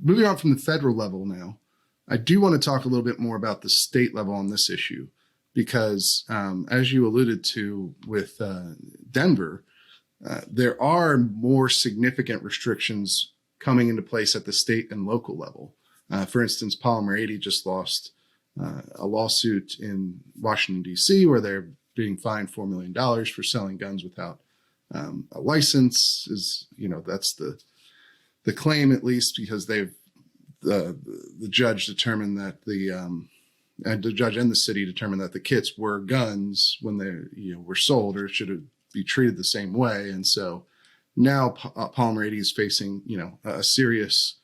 moving on from the federal level now, I do want to talk a little bit more about the state level on this issue, because as you alluded to with Denver, there are more significant restrictions coming into place at the state and local level. For instance, Polymer 80 just lost a lawsuit in Washington, D.C., where they're being fined $4 million for selling guns without a license. That's the claim, at least, because the judge determined that the judge and the city determined that the kits were guns when they were sold, or should be treated the same way. And so now Polymer 80 is facing a serious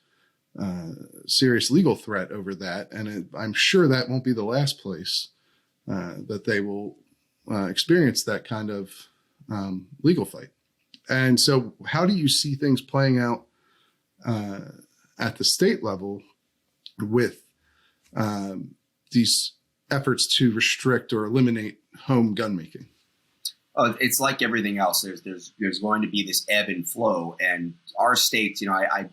legal threat over that, and I'm sure that won't be the last place that they will experience that kind of legal fight. And so how do you see things playing out at the state level with these efforts to restrict or eliminate home gun making? It's like everything else. There's going to be this ebb and flow, and our states. I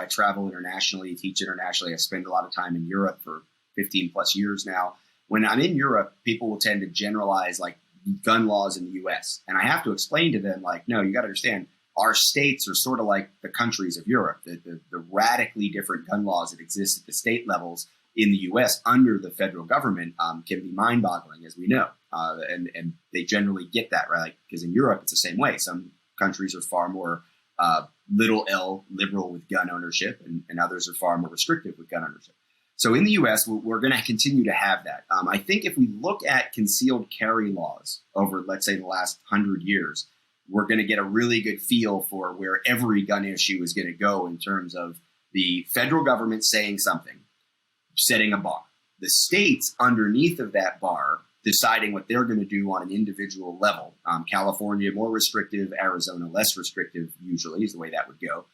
travel internationally, teach internationally. I spend a lot of time in Europe for 15 plus years now. When I'm in Europe, people will tend to generalize like gun laws in the U.S., and I have to explain to them like, no, you got to understand. Our states are sort of like the countries of Europe. The radically different gun laws that exist at the state levels in the U.S. under the federal government can be mind-boggling, as we know. And they generally get that, right? Because in Europe, it's the same way. Some countries are far more little L liberal with gun ownership, and others are far more restrictive with gun ownership. So in the U.S., we're going to continue to have that. I think if we look at concealed carry laws over, let's say, the last 100 years, we're going to get a really good feel for where every gun issue is going to go in terms of the federal government saying something, setting a bar, the states underneath of that bar deciding what they're going to do on an individual level. California, more restrictive, Arizona, less restrictive, usually is the way that would go.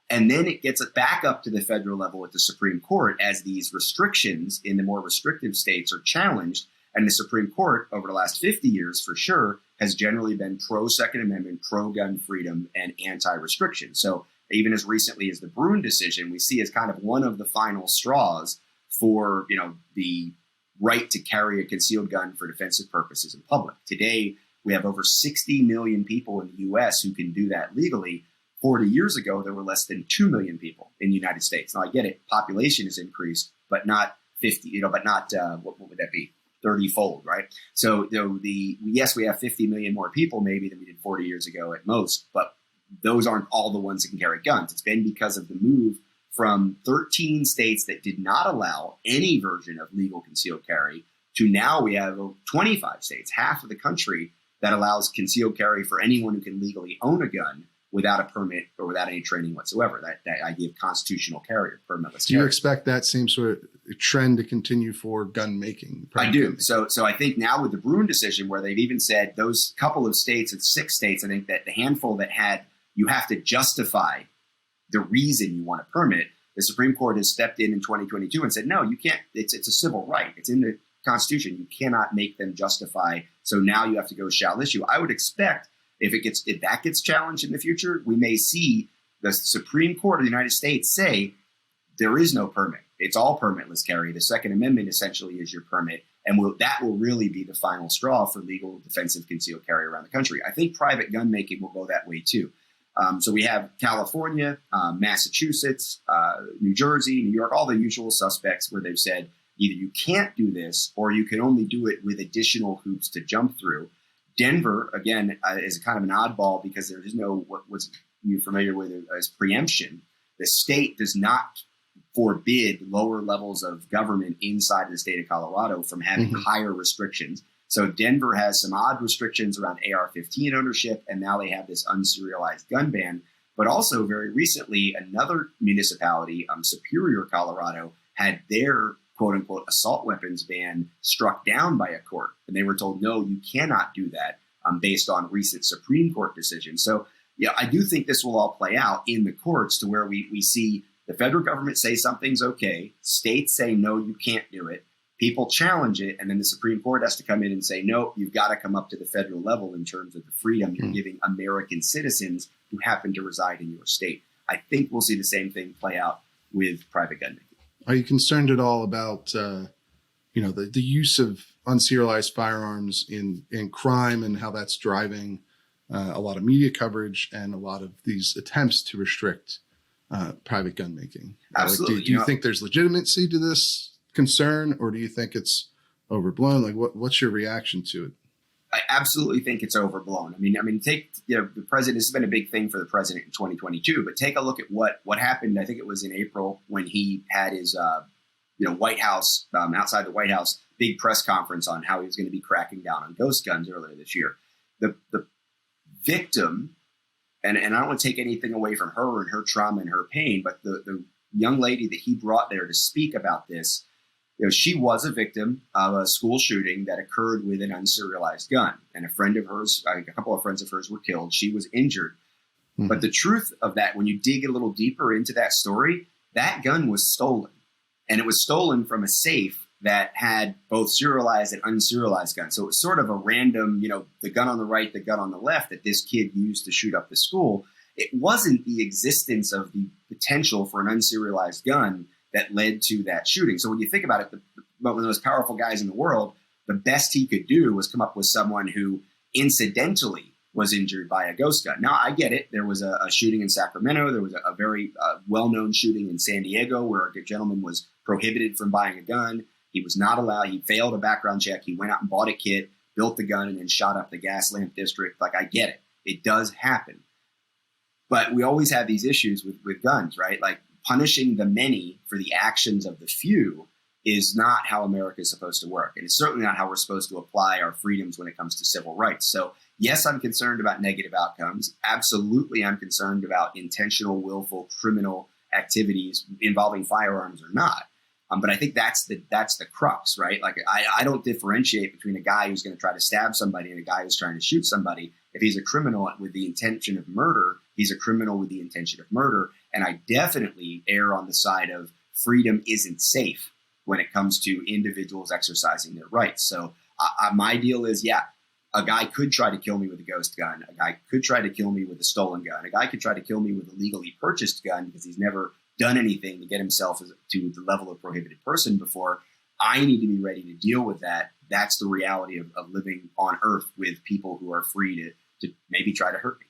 And then it gets it back up to the federal level with the Supreme Court as these restrictions in the more restrictive states are challenged. And the Supreme Court, over the last 50 years for sure, has generally been pro-Second Amendment, pro-gun freedom, and anti-restriction. So even as recently as the Bruen decision, we see as kind of one of the final straws for the right to carry a concealed gun for defensive purposes in public. Today, we have over 60 million people in the U.S. who can do that legally. 40 years ago, there were less than 2 million people in the United States. Now, I get it. Population has increased, but not 50, but not, what would that be? 30-fold, right? So yes, we have 50 million more people maybe than we did 40 years ago at most, but those aren't all the ones that can carry guns. It's been because of the move from 13 states that did not allow any version of legal concealed carry to now we have 25 states, half of the country, that allows concealed carry for anyone who can legally own a gun without a permit or without any training whatsoever. That idea of constitutional carry, permitless carry. Do you expect that same sort of trend to continue for gun making? I do. So I think now with the Bruen decision, where they've even said those couple of states, it's 6 states, I think that the handful that had, you have to justify the reason you want a permit, the Supreme Court has stepped in 2022 and said, no, you can't. It's a civil right. It's in the Constitution. You cannot make them justify. So now you have to go shall issue. I would expect if that gets challenged in the future, we may see the Supreme Court of the United States say there is no permit. It's all permitless carry. The Second Amendment essentially is your permit. And that will really be the final straw for legal defensive concealed carry around the country. I think private gun making will go that way too. So we have California, Massachusetts, New Jersey, New York, all the usual suspects where they've said either you can't do this or you can only do it with additional hoops to jump through. Denver, again, is kind of an oddball because there is no, what's you're familiar with as preemption. The state does not forbid lower levels of government inside of the state of Colorado from having higher restrictions. So Denver has some odd restrictions around AR-15 ownership, and now they have this unserialized gun ban. But also very recently, another municipality, Superior, Colorado, had their quote-unquote assault weapons ban struck down by a court. And they were told, no, you cannot do that based on recent Supreme Court decisions. So yeah, I do think this will all play out in the courts to where we see the federal government say something's okay, states say, no, you can't do it. People challenge it, and then the Supreme Court has to come in and say, no, you've got to come up to the federal level in terms of the freedom you're giving American citizens who happen to reside in your state. I think we'll see the same thing play out with private gun making. Are you concerned at all about the use of unserialized firearms in crime and how that's driving a lot of media coverage and a lot of these attempts to restrict private gun making? Absolutely. Do you think there's legitimacy to this concern, or do you think it's overblown? Like, what's your reaction to it? I absolutely think it's overblown. I mean, take the president. This has been a big thing for the president in 2022. But take a look at what happened. I think it was in April when he had his White House outside the White House big press conference on how he was going to be cracking down on ghost guns earlier this year. The victim, and I don't want to take anything away from her and her trauma and her pain, but the young lady that he brought there to speak about this. She was a victim of a school shooting that occurred with an unserialized gun. And a friend of hers, a couple of friends of hers were killed. She was injured. Mm-hmm. But the truth of that, when you dig a little deeper into that story, that gun was stolen. And it was stolen from a safe that had both serialized and unserialized guns. So it was sort of a random, the gun on the right, the gun on the left that this kid used to shoot up the school. It wasn't the existence of the potential for an unserialized gun that led to that shooting. So when you think about it, one of the most powerful guys in the world, the best he could do was come up with someone who incidentally was injured by a ghost gun. Now, I get it. There was a shooting in Sacramento. There was a very well-known shooting in San Diego where a gentleman was prohibited from buying a gun. He was not allowed. He failed a background check. He went out and bought a kit, built the gun, and then shot up the gas lamp district. Like, I get it. It does happen. But we always have these issues with guns, right? Like, punishing the many for the actions of the few is not how America is supposed to work. And it's certainly not how we're supposed to apply our freedoms when it comes to civil rights. So yes, I'm concerned about negative outcomes. Absolutely, I'm concerned about intentional, willful, criminal activities involving firearms or not. But I think that's the crux, right? Like, I don't differentiate between a guy who's going to try to stab somebody and a guy who's trying to shoot somebody. If he's a criminal with the intention of murder, he's a criminal with the intention of murder. And I definitely err on the side of freedom isn't safe when it comes to individuals exercising their rights. So my deal is, a guy could try to kill me with a ghost gun. A guy could try to kill me with a stolen gun. A guy could try to kill me with a legally purchased gun because he's never done anything to get himself to the level of prohibited person before. I need to be ready to deal with that. That's the reality of living on Earth with people who are free to maybe try to hurt me.